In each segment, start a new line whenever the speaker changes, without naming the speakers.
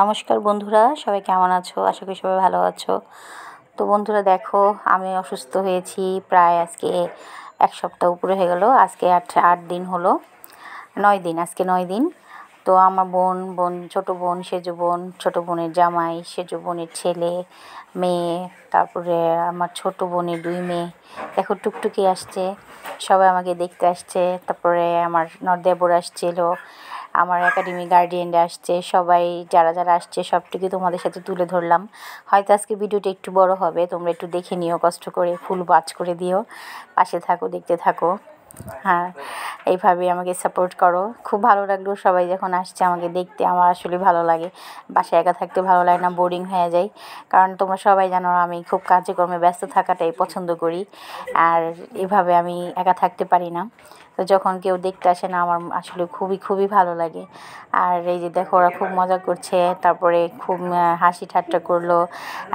নমস্কার বন্ধুরা, সবাই কেমন আছো? আশা করি সবাই ভালো আছো। তো বন্ধুরা দেখো, আমি অসুস্থ হয়েছি প্রায় আজকে 1 সপ্তাহ উপরে হয়ে গেল। আজকে 8 দিন হলো, 9 দিন, আজকে 9 দিন। তো আমার ছোটো বোন, সেজো বোন, ছোটো বোনের জামাই, সেজো বোনের ছেলে, মেয়ে, তারপরে আমার ছোটো বোনের 2 মেয়ে দেখো টুকটুকি আসছে, সবাই আমাকে দেখতে আসছে। তারপরে আমার দেবর আসছিল, আমার একাডেমি গার্ডিয়ানরা আসছে, সবাই যারা যারা আসছে সবটুকু তোমাদের সাথে তুলে ধরলাম। হয়তো আজকে ভিডিওটা একটু বড় হবে, তোমরা একটু দেখে নিও, কষ্ট করে ফুল ওয়াচ করে দিও, পাশে থাকো, দেখতে থাকো। হ্যাঁ, এইভাবে আমাকে সাপোর্ট করো। খুব ভালো লাগলো সবাই যখন আসছে আমাকে দেখতে, আমার আসলে ভালো লাগে। বাসায় একা থাকতে ভালো লাগে না, বোরিং হয়ে যায়। কারণ তোমরা সবাই জানো আমি খুব কাজকর্মে ব্যস্ত থাকাটাই পছন্দ করি, আর এভাবে আমি একা থাকতে পারি না। তো যখন কেউ দেখতে আসে না, আমার আসলে খুবই ভালো লাগে। আর এই যে দেখো, ওরা খুব মজা করছে, তারপরে খুব হাসি ঠাট্টা করলো,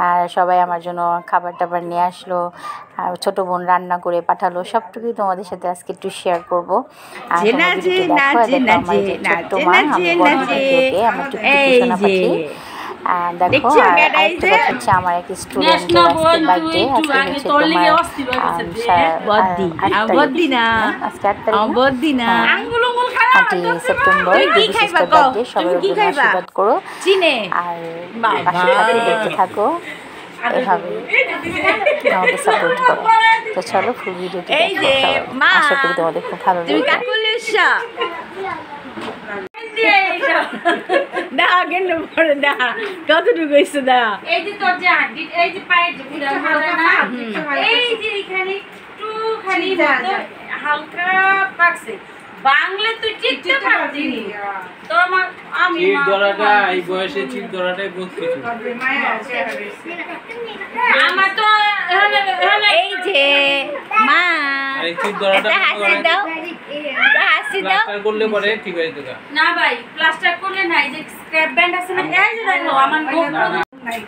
আর সবাই আমার জন্য খাবার টাবার নিয়ে আসলো, আর ছোটো বোন রান্না করে পাঠালো। সবটুকুই তোমাদের সাথে আজকে একটু শেয়ার করবো। আর তোমরা ভিডিওটা দেখো। আর দেখো আমার যে ছোট্ট মা, আমি বড় ভিডিওকে আমার টুকটুকি সোনা পাখি। দেখো, আর আরেকটা কথা হচ্ছে, আমার এক স্টুডেন্টের আজকে বার্থডে। আজকে হচ্ছে তোমার 8 সেপ্টেম্বর, বেবি সিস্টার বার্থডে। সবাই ওর জন্য আশীর্বাদ করো, আর পাশে থাকো, দেখতে থাকো, এভাবে আমাকে সাপোর্ট করো। তো চলো ফুল ভিডিওটি দেখো, আশা করি তোমাদের খুব ভালো লাগবে।
কতটুকু হয়েছে দা?
এই যে তোর যে হাড্ডি, এই যে পায়ের যে পুরা না, এই যে এখানে একটুখানি হালকা পাকছে। বাংলা তুই ঠিকঠাক পারছিস তো আমি
চিট ধরাটা এই বয়সে চিট ধরাটাই বহুত কিছু।
আমার তো
এই যে মা,
এই চিট ধরাটা
হাসি দাও, হাসি দাও।
প্লাস্টার করলে পরে ঠিক হয়ে যাবে
না ভাই, প্লাস্টার করলে না, এই যে স্ক্র্যাপ ব্যান্ড আছে না, এই যে দেখো আমার গোপ নাই।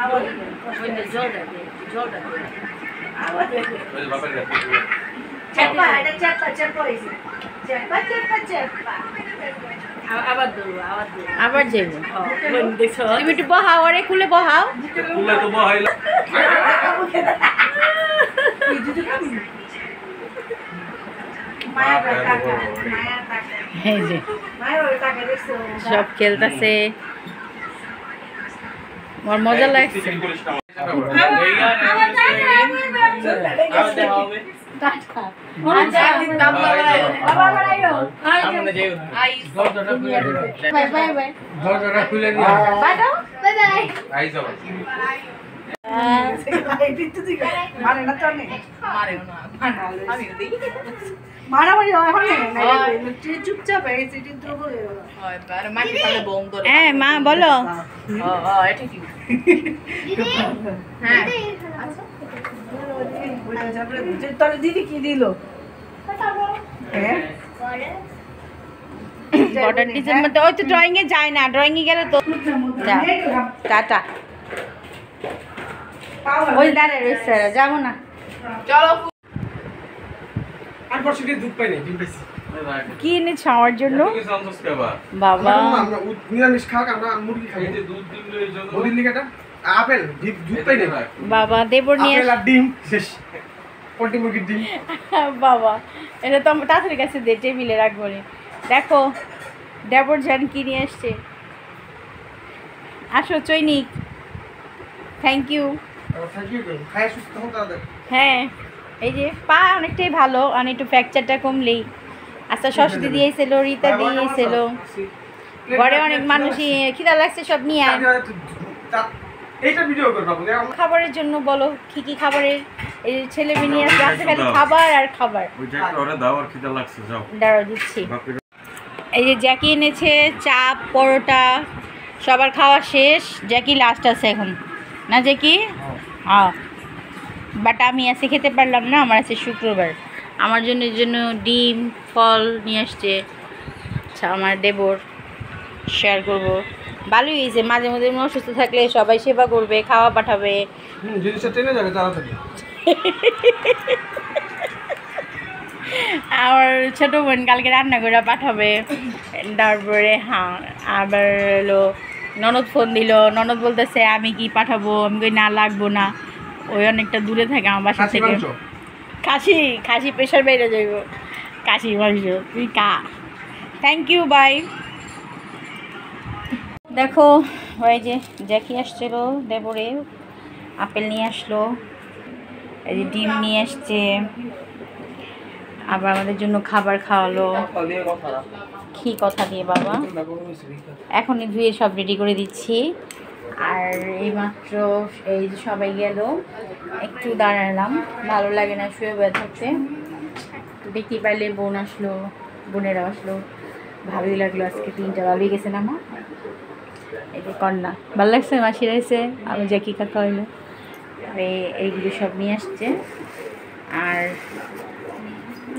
আবার ওইটা জলটা দে, জলটা দে।
ওই বাপের কাছে
চাপা, এটা চাপা চাপা হইছে। চাপা চাপা চাপা। আবার দৌড়, আবার দৌড়।
আবার যাইবো।
বোন দেখছো?
তুমি একটু বহাও, ওরে খুলে বহাও।
খুলে তো বহাইলা
মায়া টাকা, মায়া টাকা।
এই যে
মায়া টাকা দেখছো?
সব খেলতেছে, আমার মজা লাগছে। হ্যাঁ মা বলো।
দিদি কি দিল?
বর্ডার টিচার মধ্যে ওই তো ড্রয়িং এ যায় না, ড্রয়িং এ গেলে তো টাটা। ওই দাঁড়ায় রয়েছে, যাবো না। কি এনেছ আমার জন্য বাবা? বাবা দেবর নিয়ে বাবা, এটা তো আমার তাড়াতাড়ি কাছে দে, টেবিলে রাখবো। দেখো দেবর জান কি নিয়ে আসছে। আসো চৈনিক, থ্যাংক ইউ। হ্যাঁ, এই যে পা অনেকটাই ভালো, আর একটু ফ্র্যাকচারটা কমলেই। আচ্ছা সরস্বতী দিয়েছিল, রীতা দিয়েছিল, ঘরে অনেক মানুষই খিদা লাগছে, সব নিয়ে আয়। খাবারের জন্য বলো কি কি খাবারের, এই ছেলে মেয়ে নিয়ে আসছে, খালি খাবার আর খাবার। দাঁড়াও দিচ্ছি। এই যে জ্যাকি এনেছে চাপ, পরোটা, সবার খাওয়া শেষ, জ্যাকি লাস্ট আছে এখন না জ্যাকি? হ্যাঁ, বাট আমি আজকে খেতে পারলাম না, আমার আছে শুক্রবার। আমার জন্য ডিম, ফল নিয়ে আসছে। আচ্ছা, আমার দেবর শেয়ার করবো। ভালোই হয়েছে, মাঝে মধ্যে অসুস্থ থাকলে সবাই সেবা করবে, খাওয়া পাঠাবে। আমার ছোটো বোন কালকে রান্না করে পাঠাবে। তারপরে হ্যাঁ, আবার হলো ননদ ফোন দিল, ননদ বলতেছে আমি কি পাঠাবো, আমি কই না লাগবো না, ওই অনেকটা দূরে থাকে আমার বাসা থেকে। খাসি খাসি প্রেশার বেড়ে যাইব, খাসি মাংস তুই কা। Thank you, bye. দেখো ওই যে জ্যাকি আসছিলো দেবরে, আপেল নিয়ে আসলো, এই যে ডিম নিয়ে আসছে, আবার আমাদের জন্য খাবার খাওয়ালো। কি কথা দিয়ে বাবা, এখনই ধুয়ে সব রেডি করে দিচ্ছি। আর এইমাত্র এই যে সবাই গেল, একটু দাঁড়ালাম, ভালো লাগে না শুয়ে বয়ে থাকতে। দেখতে পাইলে বোন আসলো, বোনেরা আসলো, ভালোই লাগলো। আজকে 3টা ভালোই গেছে না মা, এই যে কন্যা ভালো লাগছে, মাসির এসে আমি জ্যাকি কাকা হইলো, এইগুলো সব নিয়ে আসছে। আর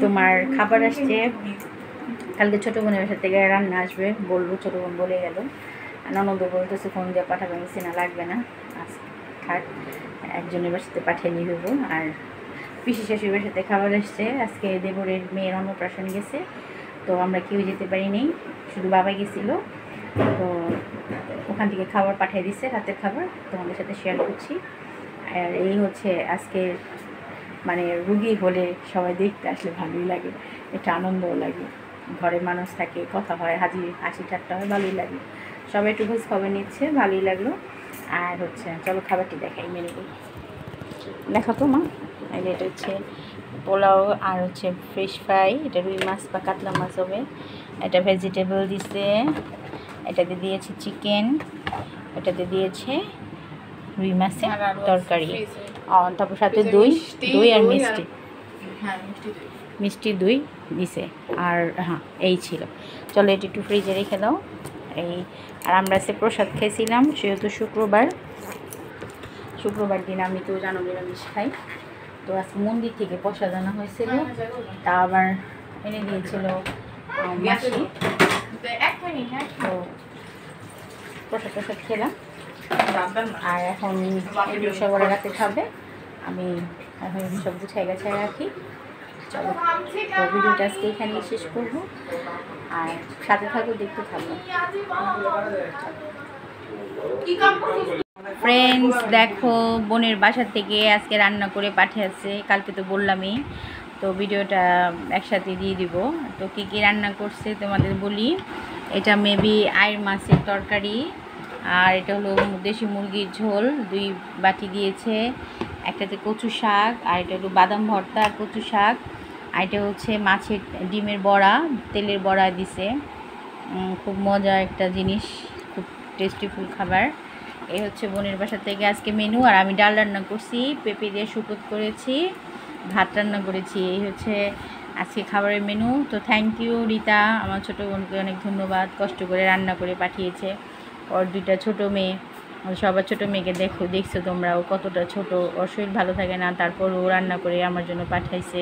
তোমার খাবার আসছে, কালকে ছোটো বোনের বাসা থেকে রান্না আসবে, বলবো, ছোটো বোন বলে গেল। ননদ বলতেছে ফোন দিয়ে পাঠাবে, মিশে না লাগবে না, আজ থাক, একজনের বাসাতে পাঠিয়ে নিয়ে দেবো। আর পিসি শাশুড়ির বাসাতে খাবার আসছে, আজকে দেবরের মেয়ের অন্নপ্রাশন গেছে, তো আমরা কেউ যেতে পারিনি, শুধু বাবা গেছিলো। তো ওখান থেকে খাবার পাঠিয়ে দিচ্ছে, রাতের খাবার তোমাদের সাথে শেয়ার করছি। আর এই হচ্ছে আজকে মানে রুগী হলে সবাই দেখতে আসলে ভালোই লাগে, একটা আনন্দও লাগে, ঘরে মানুষ থাকে, কথা হয়, হাসি ঠাট্টা হয়, ভালোই লাগে। সবাই একটু খোঁজ খবর নিচ্ছে, ভালোই লাগলো। আর হচ্ছে চলো খাবারটি দেখাই, মেনুগুলো দেখো তো মা। এটা হচ্ছে পোলাও, আর হচ্ছে ফিশ ফ্রাই, এটা রুই মাছ বা কাতলা মাছ হবে, এটা ভেজিটেবল দিছে, এটাতে দিয়েছে চিকেন, এটাতে দিয়েছে রুই মাছের তরকারি, তারপর সাথে দই আর মিষ্টি, মিষ্টি দই দিছে। আর হ্যাঁ এই ছিল, চলো এটি একটু ফ্রিজে রেখে দাও। এই আর আমরা আজকে প্রসাদ খেয়েছিলাম, সেহেতু শুক্রবার দিন আমি তো জানো নিরামিষ খাই, তো আজকে মন্দির থেকে প্রসাদ আনা হয়েছিল, তা আবার এনে দিয়েছিল মাসি, তো প্রসাদ খেলাম। আর এখন এগুলো সব ওরা রাতে খাবে, আমি এখন সব গুছাই গাছাই রাখি। চলো, তো ভিডিওটা আজকে এখানেই শেষ করবো, আর সাথে থাকো, দেখতে থাকবো। ফ্রেন্ডস দেখো, বোনের বাসা থেকে আজকে রান্না করে পাঠিয়েছে, কালকে তো বললামই, তো ভিডিওটা একসাথে দিয়ে দিব। তো কী কী রান্না করছে তোমাদের বলি। এটা মেবি আয়ের মাছের তরকারি, আর এটা হলো দেশি মুরগির ঝোল 2 বাটি দিয়েছে, একটাতে কচু শাক, আর এটা হলো বাদাম ভর্তা আর কচু শাক, আর এটা হচ্ছে মাছের ডিমের বড়া, তেলের বড়া দিছে, খুব মজা একটা জিনিস, খুব টেস্টিফুল খাবার। এই হচ্ছে বোনের বাসা থেকে আজকে মেনু। আর আমি ডাল রান্না করছি, পেঁপে দিয়ে শুকত করেছি, ভাত রান্না করেছি, এই হচ্ছে আজকে খাবারের মেনু। তো থ্যাংক ইউ রিতা, আমার ছোটো বোনকে অনেক ধন্যবাদ, কষ্ট করে রান্না করে পাঠিয়েছে। ওর 2টা ছোটো মেয়ে, সবার ছোটো মেয়েকে দেখছো তোমরা, ও কতটা ছোট, ওর শরীর ভালো থাকে না, তারপর ও রান্না করে আমার জন্য পাঠাইছে।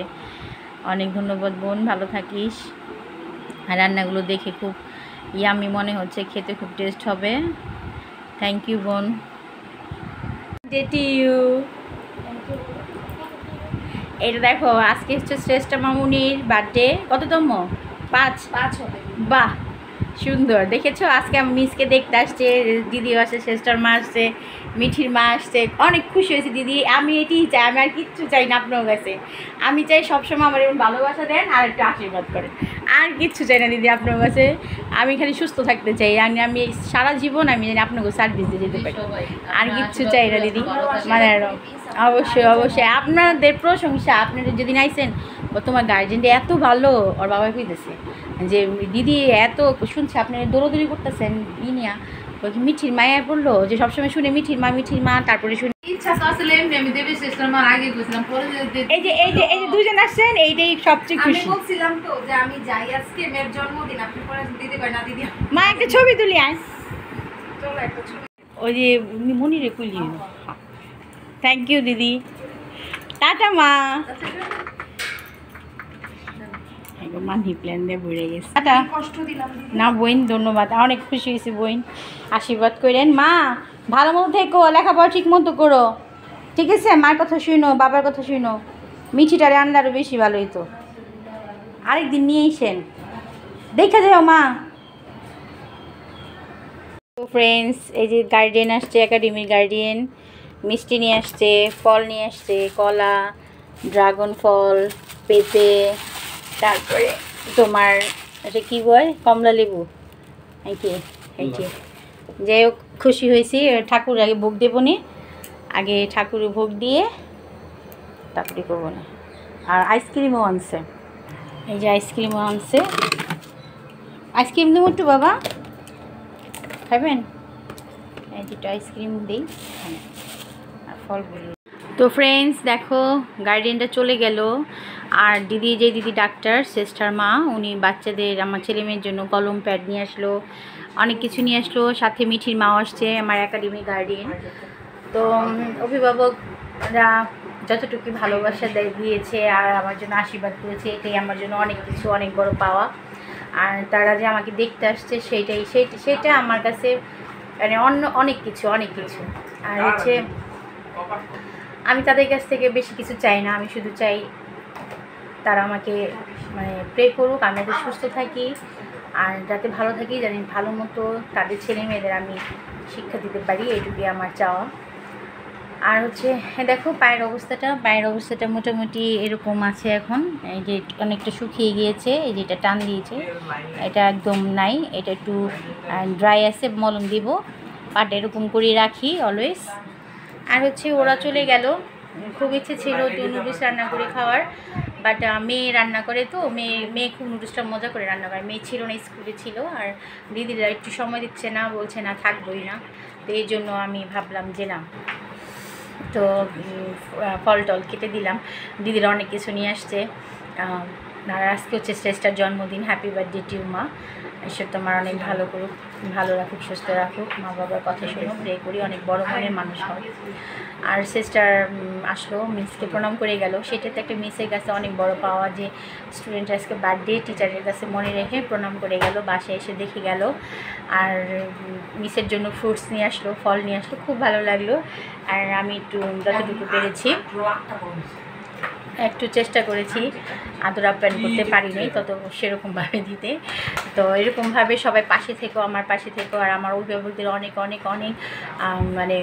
অনেক ধন্যবাদ বোন, ভালো থাকিস। আর রান্নাগুলো দেখে খুব ইয়ামি মনে হচ্ছে, খেতে খুব টেস্ট হবে। থ্যাংক ইউ বোন। ইউ এটা দেখো, আজকে হচ্ছে শ্রেষ্ঠ মামুনির বার্থডে, কততম? 5 হবে। বাহ সুন্দর, দেখেছো আজকে আমি মিসকে দেখতে আসছে, দিদি আসছে, শ্রেষ্ঠার মা আসছে, মিঠির মা আসছে, অনেক খুশি হয়েছে দিদি। আমি এটিই চাই, আমি আর কিচ্ছু চাই না আপনার কাছে, আমি চাই সবসময় আমার এরকম ভালোবাসা দেন আর একটু আশীর্বাদ করেন, আর কিচ্ছু চাই না দিদি আপনার কাছে। আমি খালি সুস্থ থাকতে চাই, আমি সারা জীবন আমি জানি আপনাকে সার্ভিস দিয়ে যেতে পারি, আর কিচ্ছু চাই না দিদি। মানে অবশ্যই অবশ্যই আপনাদের প্রশংসা, আপনারা যেদিন আইসেন, ও তোমার গার্জেনটা এত ভালো, ওর বাবা কইতেছে যে দিদি এত শুনছে আপনি দৌড়দৌড়ি করতেছেন নিয়া, ওই মিঠির মায়া বললো যে সবসময় শুনে মিঠির মা, তারপরে শুনে
ইচ্ছা তো আসলে এমনি আমি দেবী শ্রেষ্ঠর মা আগে গেছিলাম, পরে
এই যে দুজন আসছেন, এইটাই সবচেয়ে
আমি
খুশি।
বলছিলাম তো যে আমি যাই, আজকে মেয়ের জন্মদিন, আপনি পরে দিদি কয় না দিদি
মা একটা ছবি তুলি আয়,
চলো একটা ছবি।
ওই যে মনিরে কুলি। থ্যাংক ইউ দিদি, টাটা মা। মানি প্ল্যান দিয়ে ভরে গেছে, টাটা।
কষ্ট দিলাম
না বোন, ধন্যবাদ, অনেক খুশি হয়েছি বোন, আশীর্বাদ করেন। মা ভালো মতো থেকো, লেখাপড়া ঠিক মতো করো, ঠিক আছে? মার কথা শুনো, বাবার কথা শুনো, মিঠিটারে আনলে আরও বেশি ভালো হইতো, আরেকদিন নিয়ে এসেন, দেখা যাও মা। ফ্রেন্ডস, এই যে গার্ডিয়ান আসছে, একাডেমির গার্ডিয়ান মিষ্টি নিয়ে আসছে, ফল নিয়ে আসছে, কলা, ড্রাগন ফল, পেঁপে, তারপরে তোমার এটা কী বয়, কমলা লেবু, এই যে যাই হোক খুশি হয়েছি। ঠাকুর আগে ভোগ দেবো নি, আগে ঠাকুরে ভোগ দিয়ে তারপরে করবো না। আর আইসক্রিমও আনছে, এই যে আইসক্রিমও আনছে। আইসক্রিম দেবো একটু বাবা, খাবেন? এই যেটা আইসক্রিম দিই আর ফলগুলো। তো ফ্রেন্ডস দেখো, গার্ডিয়ানটা চলে গেল। আর দিদি, যে দিদি ডাক্তার, সিস্টার মা, উনি বাচ্চাদের, আমার ছেলে মেয়ের জন্য কলম প্যাড নিয়ে আসলো, অনেক কিছু নিয়ে আসলো। সাথে মিঠির মাও আসছে, আমার একাডেমি গার্ডিয়ান। তো অভিভাবকরা যতটুকু ভালোবাসা দিয়েছে আর আমার জন্য আশীর্বাদ করেছে, এটাই আমার জন্য অনেক কিছু, অনেক বড় পাওয়া। আর তারা যে আমাকে দেখতে আসছে সেটা আমার কাছে মানে অনেক কিছু। আর হচ্ছে আমি তাদের কাছ থেকে বেশি কিছু চাই না, আমি শুধু চাই তারা আমাকে মানে প্রে করুক, আমি যাতে সুস্থ থাকি আর যাতে ভালো থাকি, জানি ভালো মতো তাদের ছেলে মেয়েদের আমি শিক্ষা দিতে পারি, এইটুকুই আমার চাওয়া। আর হচ্ছে দেখো পায়ের অবস্থাটা মোটামুটি এরকম আছে এখন। এই যে অনেকটা শুকিয়ে গিয়েছে, এই যে এটা টান দিয়েছে, এটা একদম নাই, এটা একটু ড্রাই আছে, মলম দিব, পাটা এরকম করে রাখি অলওয়েজ। আর হচ্ছে ওরা চলে গেল, খুব ইচ্ছে ছিল একটু নুডলস রান্না করে খাওয়ার, বাট মেয়ে রান্না করে, তো মেয়ে খুব নুডলসটা মজা করে রান্না করে। মেয়ে ছিল না, স্কুলে ছিল, আর দিদিরা একটু সময় দিচ্ছে না, বলছে না থাকবোই না। তো এই জন্য আমি ভাবলাম যে না, তো ফল টল কেটে দিলাম। দিদিরা অনেক কিছু নিয়ে আসছে। আর আজকে হচ্ছে শ্রেষ্ঠার জন্মদিন, হ্যাপি বার্থডে টু মা। ঈশ্বর তোমার অনেক ভালো করুক, ভালো রাখুক, সুস্থ রাখুক, মা বাবার কথা শুনো, প্রে করি, অনেক বড় মনের মানুষ হয়। আর সিস্টার আসলো, মিসকে প্রণাম করে গেল। সেটাতে একটা মিসের কাছে অনেক বড় পাওয়া, যে স্টুডেন্ট আজকে বার্থডে, টিচারের কাছে মনে রেখে প্রণাম করে গেল, বাসায় এসে দেখে গেল। আর মিসের জন্য ফ্রুটস নিয়ে আসলো, ফল নিয়ে আসলো, খুব ভালো লাগলো। আর আমি একটু যতটুকু পেরেছি একটু চেষ্টা করেছি, আদর আপ্যায়ন করতে পারিনি তত সেরকমভাবে দিতে। তো এরকমভাবে সবাই পাশে থেকো, আমার পাশে থেকো। আর আমার অভিভাবকদের অনেক অনেক অনেক মানে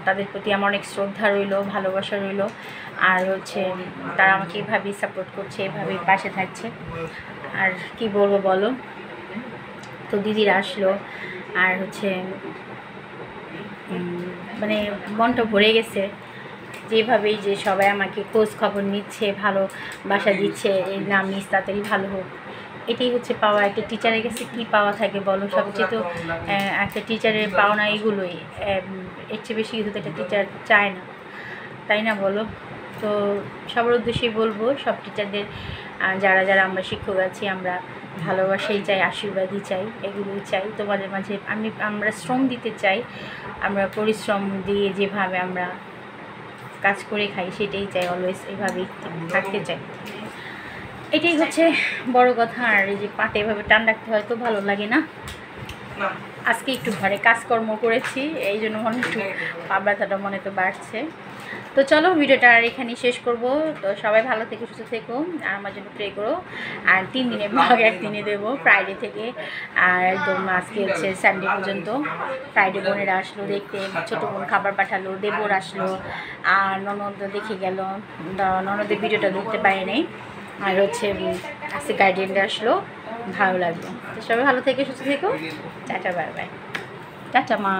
তাদের প্রতি আমার অনেক শ্রদ্ধা রইলো, ভালোবাসা রইলো। আর হচ্ছে তারা আমাকে এভাবেই সাপোর্ট করছে, এভাবেই পাশে থাকছে। আর কি বলবো বলো। তো দিদিরা আসলো, আর হচ্ছে মানে মনটা ভরে গেছে যেভাবেই যে সবাই আমাকে খোঁজ খবর নিচ্ছে, ভালোবাসা দিচ্ছে, এই না মিস তাড়াতাড়ি ভালো হোক। এটাই হচ্ছে পাওয়া, একটা টিচারের কাছে কী পাওয়া থাকে বলো। সবচেয়ে তো একটা টিচারের পাওনা এগুলোই, এর চেয়ে বেশি কিন্তু একটা টিচার চায় না, তাই না বলো। তো সবার উদ্দেশ্যেই বলবো, সব টিচারদের, যারা যারা আমরা শিক্ষক আছি, আমরা ভালোবাসাই চাই, আশীর্বাদই চাই, এগুলোই চাই তোমাদের মাঝে। আমরা শ্রম দিতে চাই, আমরা পরিশ্রম দিয়ে যেভাবে আমরা কাজ করে খাই সেটাই চাই, অলওয়েজ এভাবেই থাকতে চাই, এটাই হচ্ছে বড় কথা। আর এই যে পাটে এভাবে টান রাখতে হয়তো ভালো লাগে না। আজকে একটু ঘরে কাজকর্ম করেছি, এই জন্য মনে একটু পা ব্যথাটা মনে তো বাড়ছে। তো চলো ভিডিওটা আর এখানেই শেষ করব। তো সবাই ভালো থেকো, সুস্থ থেকো, আর আমার জন্য প্রে করো। আর 3 দিনের ব্লগ একদিনে দেবো, ফ্রাইডে থেকে আর একদম আজকে হচ্ছে সানডে পর্যন্ত। ফ্রাইডে বোনেরা আসলো দেখতে, ছোটো বোন খাবার পাঠালো, দেবর আসলো, আর ননদ দেখে গেল, ননদের ভিডিওটা দেখতে পারি নাই। আর হচ্ছে আজকে গার্ডিয়ানরা আসলো, ভালো লাগলো। তো সবাই ভালো থেকে সুস্থ থেকো, টাটা, বাই বাই, টাটা মা।